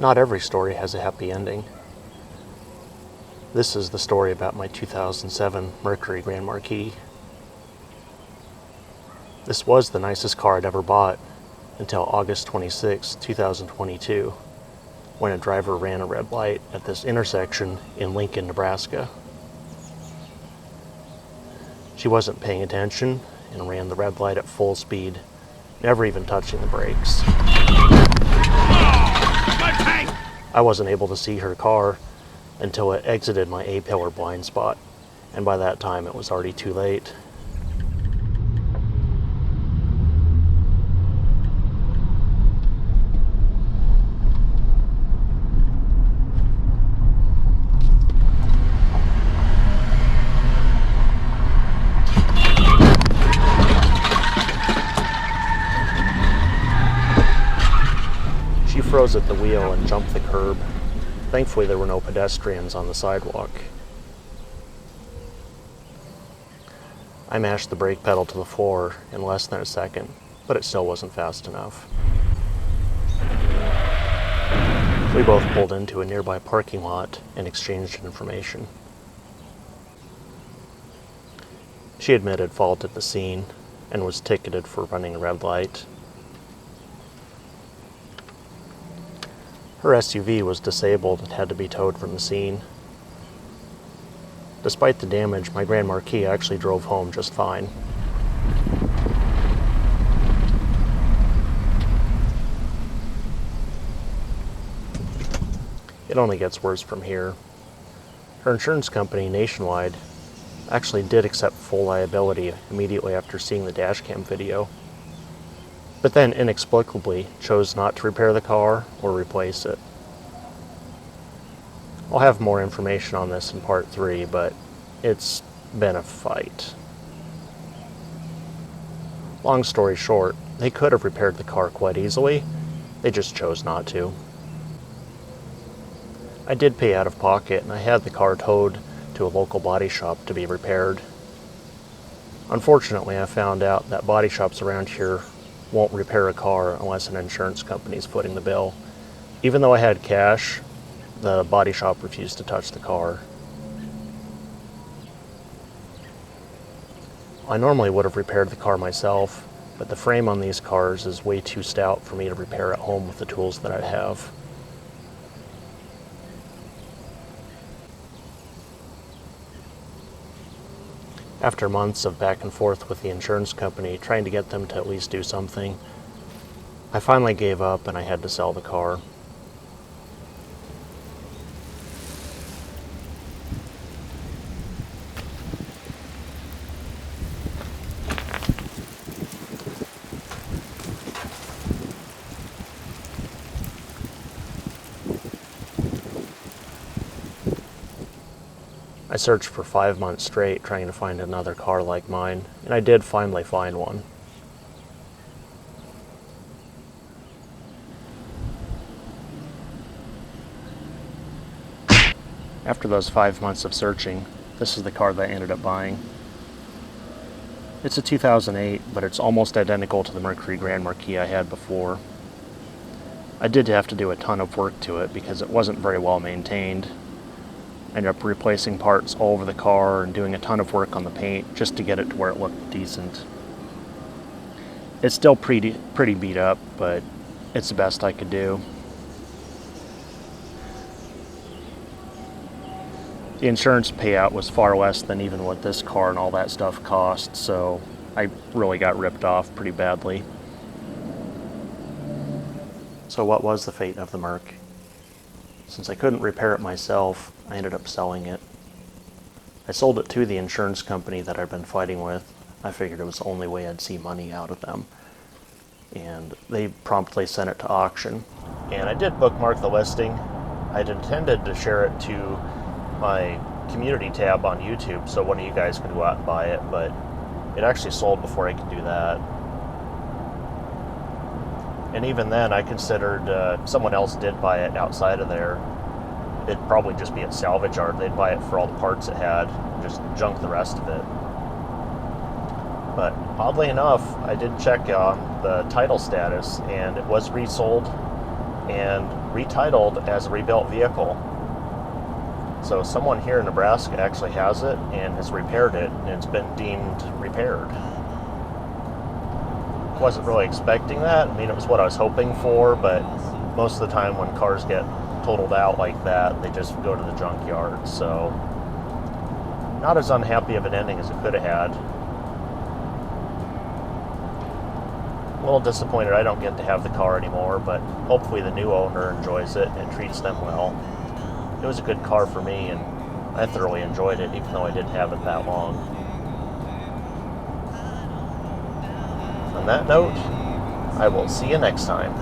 Not every story has a happy ending. This is the story about my 2007 Mercury Grand Marquis. This was the nicest car I'd ever bought until August 26, 2022, when a driver ran a red light at this intersection in Lincoln, Nebraska. She wasn't paying attention and ran the red light at full speed, never even touching the brakes. I wasn't able to see her car until it exited my A-pillar blind spot, and by that time it was already too late. She froze at the wheel and jumped the curb. Thankfully, there were no pedestrians on the sidewalk. I mashed the brake pedal to the floor in less than a second, but it still wasn't fast enough. We both pulled into a nearby parking lot and exchanged information. She admitted fault at the scene and was ticketed for running a red light. Her SUV was disabled and had to be towed from the scene. Despite the damage, my Grand Marquis actually drove home just fine. It only gets worse from here. Her insurance company, Nationwide, actually did accept full liability immediately after seeing the dashcam video, but then inexplicably chose not to repair the car or replace it. I'll have more information on this in part 3, but it's been a fight. Long story short, they could have repaired the car quite easily, they just chose not to. I did pay out of pocket and I had the car towed to a local body shop to be repaired. Unfortunately, I found out that body shops around here won't repair a car unless an insurance company is footing the bill. Even though I had cash, the body shop refused to touch the car. I normally would have repaired the car myself, but the frame on these cars is way too stout for me to repair at home with the tools that I have. After months of back and forth with the insurance company, trying to get them to at least do something, I finally gave up and I had to sell the car. I searched for 5 months straight trying to find another car like mine, and I did finally find one. After those 5 months of searching, this is the car that I ended up buying. It's a 2008, but it's almost identical to the Mercury Grand Marquis I had before. I did have to do a ton of work to it because it wasn't very well maintained. I ended up replacing parts all over the car and doing a ton of work on the paint just to get it to where it looked decent. It's still pretty beat up, but it's the best I could do. The insurance payout was far less than even what this car and all that stuff cost, so I really got ripped off pretty badly. So what was the fate of the Merc? Since I couldn't repair it myself, I ended up selling it. I sold it to the insurance company that I'd been fighting with. I figured it was the only way I'd see money out of them. And they promptly sent it to auction. And I did bookmark the listing. I'd intended to share it to my community tab on YouTube so one of you guys could go out and buy it, but it actually sold before I could do that. And even then, I considered someone else did buy it outside of there. It'd probably just be at salvage yard. They'd buy it for all the parts it had, just junk the rest of it. But oddly enough, I did check on the title status, and it was resold and retitled as a rebuilt vehicle. So someone here in Nebraska actually has it and has repaired it, and it's been deemed repaired. Wasn't really expecting that. I mean, it was what I was hoping for, but most of the time when cars get totaled out like that, they just go to the junkyard. So not as unhappy of an ending as it could have had. A little disappointed I don't get to have the car anymore, but hopefully the new owner enjoys it and treats them well. It was a good car for me, and I thoroughly enjoyed it, even though I didn't have it that long. On that note, I will see you next time.